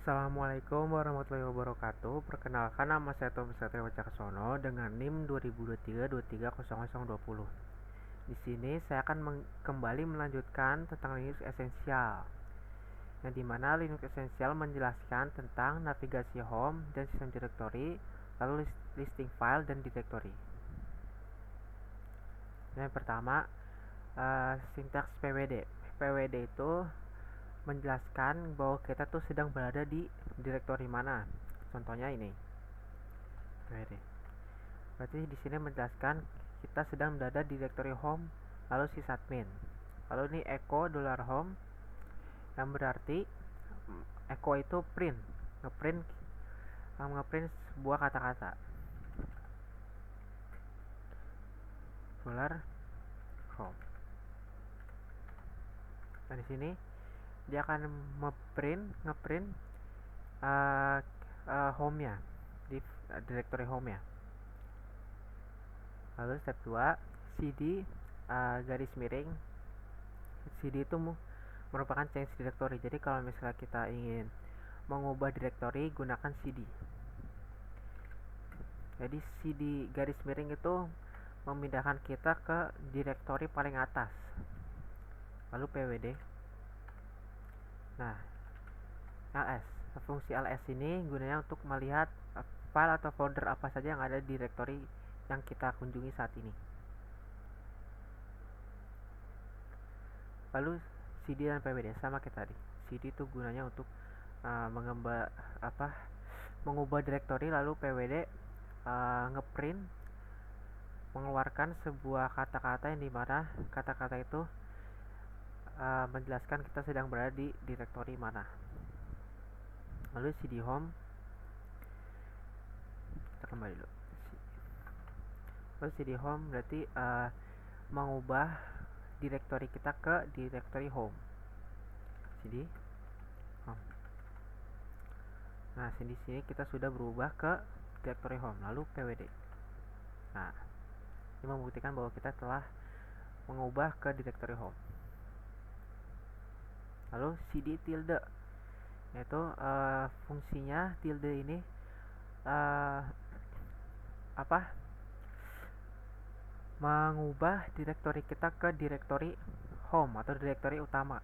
Assalamualaikum warahmatullahi wabarakatuh. Perkenalkan, nama saya Tom Satria Wicaksono dengan NIM 2023-230020. Di sini saya akan kembali melanjutkan tentang Linux Essential, yang dimana Linux Essential menjelaskan tentang navigasi home dan sistem directory, lalu listing file dan directory. Yang pertama, sintaks PWD. PWD itu menjelaskan bahwa kita tuh sedang berada di direktori mana. Contohnya ini. PWD. Berarti di sini menjelaskan kita sedang berada di direktori home, lalu sysadmin. Lalu ini echo $home, yang berarti echo itu print, ngeprint sebuah kata-kata. $home. Dan di sini dia akan ngeprint home-nya di directory home-nya. Lalu step 2, cd garis miring. cd itu merupakan change directory. Jadi kalau misalnya kita ingin mengubah directory, gunakan cd. Jadi cd garis miring itu memindahkan kita ke directory paling atas. Lalu pwd. Nah, ls. Fungsi ls ini gunanya untuk melihat file atau folder apa saja yang ada di directory yang kita kunjungi saat ini. Lalu cd dan pwd sama kayak tadi. cd itu gunanya untuk mengubah directory, lalu pwd ngeprint, mengeluarkan sebuah kata-kata yang dimana kata-kata itu menjelaskan kita sedang berada di directory mana. Lalu cd home, kita kembali dulu. Lalu cd home berarti mengubah directory kita ke directory home. cd home. Nah, di sini kita sudah berubah ke directory home. Lalu pwd. Nah, ini membuktikan bahwa kita telah mengubah ke directory home. Lalu cd tilde, yaitu fungsinya tilde ini mengubah directory kita ke directory home atau directory utama.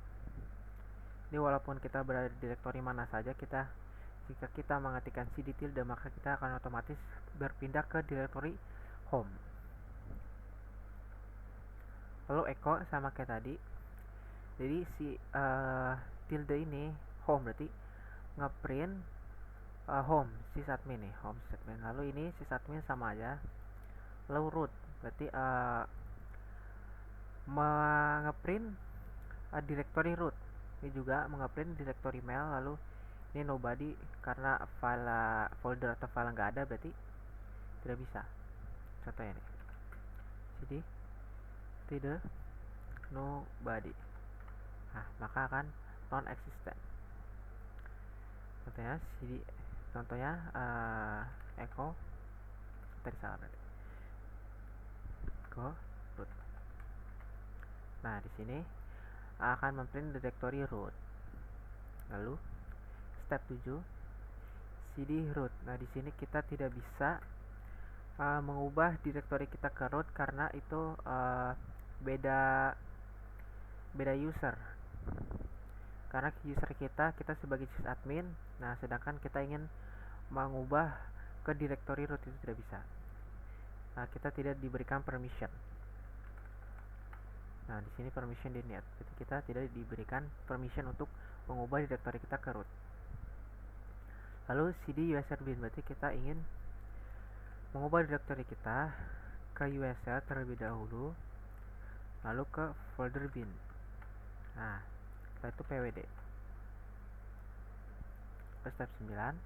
Ini walaupun kita berada di directory mana saja, jika kita mengetikkan cd tilde, maka kita akan otomatis berpindah ke directory home. Lalu echo sama kayak tadi. Jadi si tilde ini home, berarti ngeprint home sysadmin nih, home sysadmin. Lalu ini sysadmin sama aja. Lalu root berarti ngeprint directory root. Ini juga mengeprint directory mail. Lalu ini nobody, karena folder atau file nggak ada, berarti tidak bisa. Contohnya nih, cd tilde nobody. Nah, maka akan non existent. Contohnya echo tadi salah berarti. Echo root. Nah, di sini akan memprint directory root. Lalu step 7, cd root. Nah, di sini kita tidak bisa mengubah directory kita ke root karena itu beda user. Karena user kita sebagai sysadmin. Nah, sedangkan kita ingin mengubah ke directory root, itu tidak bisa. Nah, kita tidak diberikan permission. Nah, di sini permission denied. Jadi kita tidak diberikan permission untuk mengubah directory kita ke root. Lalu cd user bin, berarti kita ingin mengubah directory kita ke usr terlebih dahulu, lalu ke folder bin. Nah, setelah itu pwd. Step 9,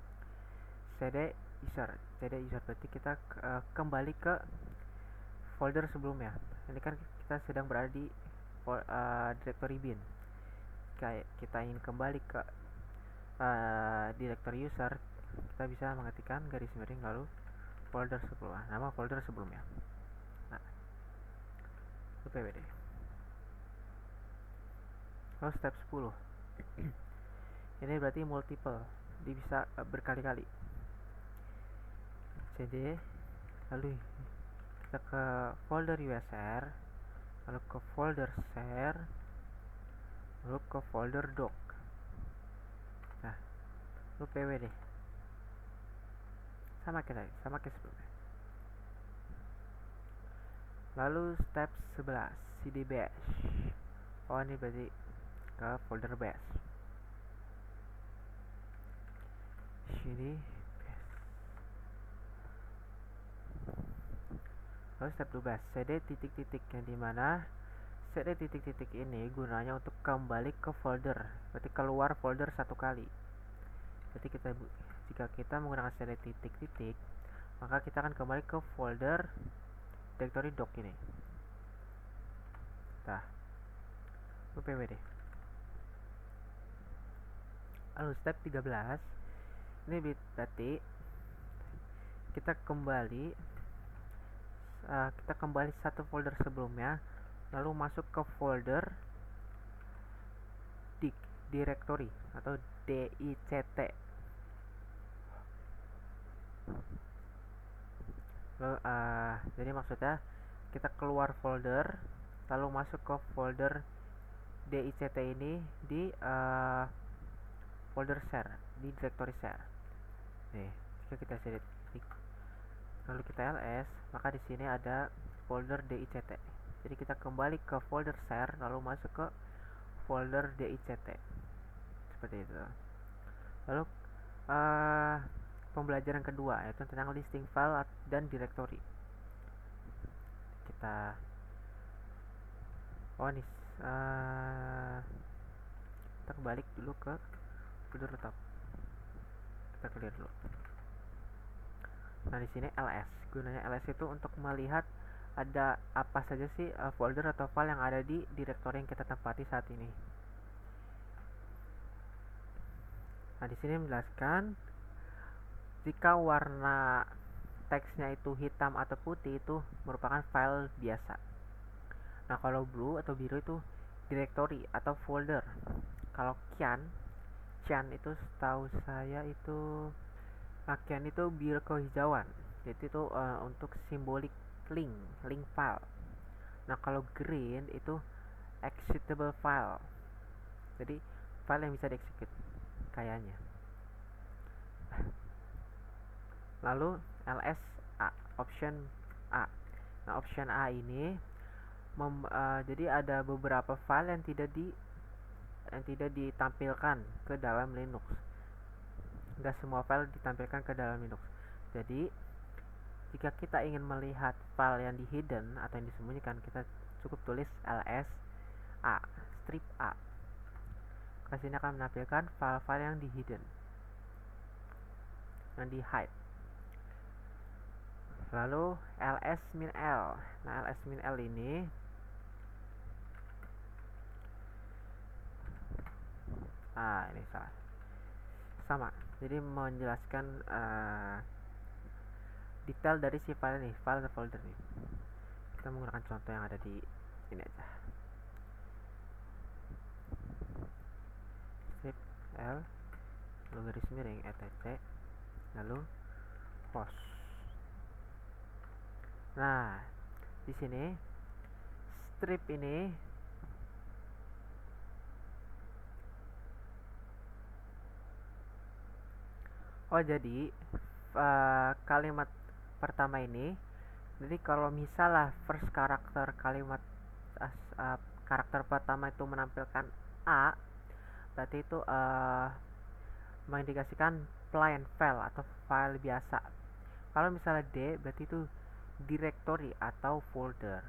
cd user. Berarti kita kembali ke folder sebelumnya. Ini kan kita sedang berada di directory bin. Kayak kita ingin kembali ke directory user, kita bisa mengetikkan garis miring lalu folder sebelumnya, nama folder sebelumnya. Nah, itu pwd. Lalu step 10, ini berarti multiple. Dia bisa berkali-kali. cd, lalu kita ke folder USR, lalu ke folder share, lalu ke folder doc. Nah, lalu pw deh, sama kayak sebelumnya. Lalu step 11 cd bash. Oh, ini berarti ke folder bash. cd bash. Lalu step 12 cd titik-titik, yang dimana cd titik-titik ini gunanya untuk kembali ke folder, berarti keluar folder satu kali. Berarti jika kita menggunakan cd titik-titik, maka kita akan kembali ke folder directory doc ini. Nah, pwd. Lalu step 13 ini berarti kita kembali satu folder sebelumnya, lalu masuk ke folder directory atau DICT. Lalu, jadi maksudnya kita keluar folder, lalu masuk ke folder DICT ini di folder share, di directory share. Nih, jika kita cd titik, lalu kita ls, maka di sini ada folder DICT. Jadi kita kembali ke folder share, lalu masuk ke folder DICT, seperti itu. Lalu pembelajaran kedua yaitu tentang listing file dan directory. Kita kita kembali dulu ke folder top. Kita clear dulu. Nah, di sini ls. Gunanya ls itu untuk melihat ada apa saja sih folder atau file yang ada di directory yang kita tempati saat ini. Nah, di sini menjelaskan jika warna teksnya itu hitam atau putih itu merupakan file biasa. Nah, kalau blue atau biru itu directory atau folder. Kalau cyan itu setahu saya itu cyan itu biru kehijauan. Jadi itu untuk simbolik link file. Nah, kalau green itu executable file. Jadi file yang bisa dieksekut kayaknya. Lalu ls a, option a. Nah, option a ini jadi ada beberapa file yang tidak ditampilkan ke dalam Linux. Enggak semua file ditampilkan ke dalam Linux. Jadi jika kita ingin melihat file yang di hidden atau yang disembunyikan, kita cukup tulis ls a, strip a. Kasih ini akan menampilkan file-file yang di hidden, yang di hide. Lalu ls-l. Nah, ls-l ini ini salah. Sama. Jadi menjelaskan detail dari si file ini, file dan folder ini. Kita menggunakan contoh yang ada di ini aja. Strip l, lalu garis miring etc, lalu host. Nah, di sini strip ini jadi kalimat pertama ini, jadi kalau misalnya first karakter kalimат karakter pertama itu menampilkan a, berarti itu mengindikasikan plain file atau file biasa. Kalau misalnya d, berarti itu directory atau folder.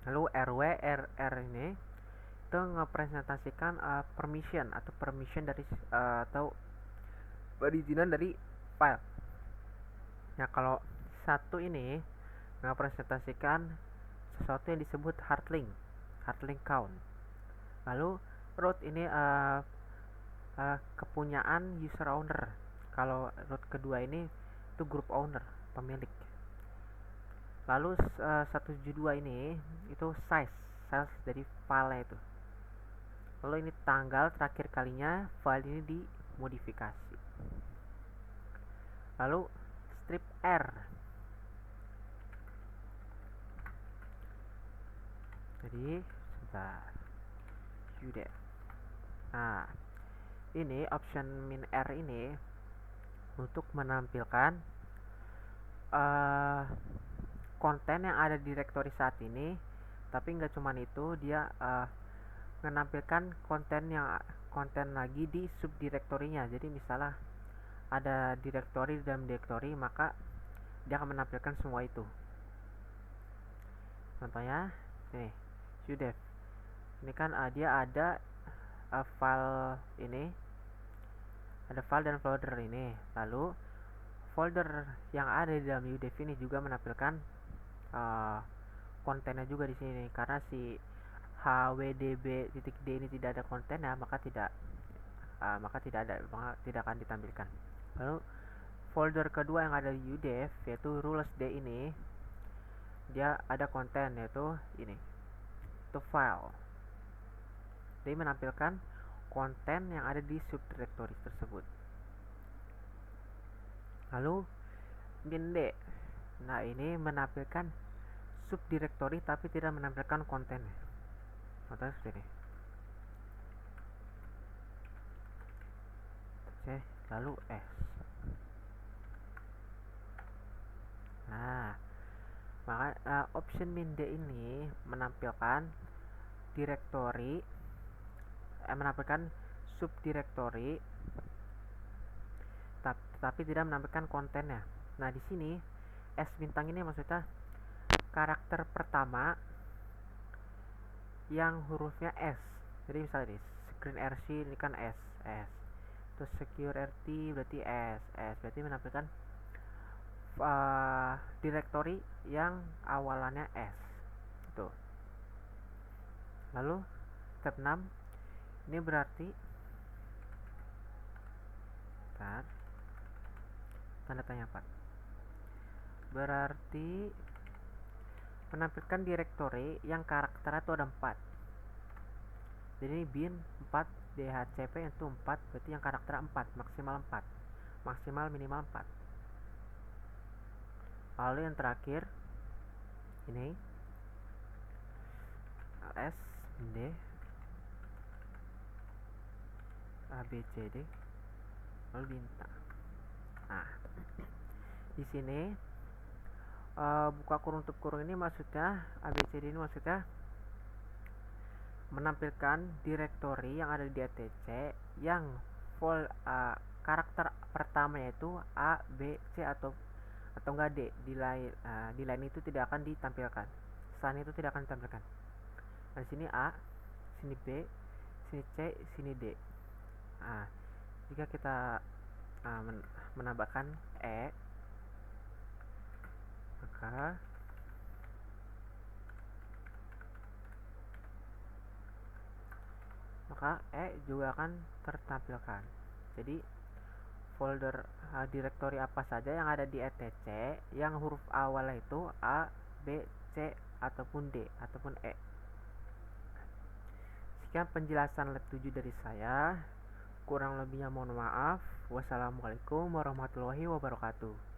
Lalu rw, rr ini itu ngepresentasikan permission atau permission dari atau perizinan dari file. Nah, kalau satu ini ngepresentasikan sesuatu yang disebut hard link count. Lalu root ini kepunyaan user owner. Kalau root kedua ini itu group owner, pemilik. Lalu 172 ini itu size dari file itu. Lalu ini tanggal terakhir kalinya file ini modifikasi. Lalu strip R. Jadi sebentar. Udef. Nah, ini option min R ini untuk menampilkan konten yang ada di direktori saat ini. Tapi nggak cuman itu, dia menampilkan konten lagi di subdirektorinya. Jadi misalnya ada direktori dalam direktori, maka dia akan menampilkan semua itu. Contohnya nih, udef. Ini kan dia ada file ini, ada file dan folder ini. Lalu folder yang ada di dalam udef ini juga menampilkan kontennya juga di sini. Karena si hwdb.d ini tidak ada kontennya, maka tidak akan ditampilkan. Lalu folder kedua yang ada di udef, yaitu rules.d ini, dia ada konten, yaitu ini, to file. Dia menampilkan konten yang ada di subdirektori tersebut. Lalu min.d, nah ini menampilkan subdirektori tapi tidak menampilkan kontennya. Contohnya seperti ini. Oke, lalu S. Nah, maka option min.d ini menampilkan direktori, menampilkan subdirektori, tapi tidak menampilkan kontennya. Nah, di sini S bintang ini maksudnya karakter pertama yang hurufnya S. Jadi misalnya di screen RC ini kan S. Terus secure RT berarti S. Berarti menampilkan direktori yang awalannya S. Tuh. Lalu step 6 ini berarti tanda tanya 4. Berarti menampilkan direktori yang karakternya itu ada 4. Jadi ini bin 4 dhcp itu 4, berarti yang karakternya 4, maksimal 4, maksimal minimal 4. Lalu yang terakhir ini S D A B C D lalu bintang. Nah, di sini buka kurung tutup kurung ini maksudnya ABCD ini maksudnya menampilkan direktori yang ada di ATC yang karakter pertamanya itu A, B, C atau enggak D. Di line itu tidak akan ditampilkan. Selain itu tidak akan ditampilkan. Nah, di sini A, sini B, sini C, sini D. Nah, jika kita menambahkan E, maka E juga akan tertampilkan. Jadi folder direktori apa saja yang ada di etc yang huruf awalnya itu A, B, C ataupun D ataupun E. Sekian penjelasan lab 7 dari saya. Kurang lebihnya mohon maaf. Wassalamualaikum warahmatullahi wabarakatuh.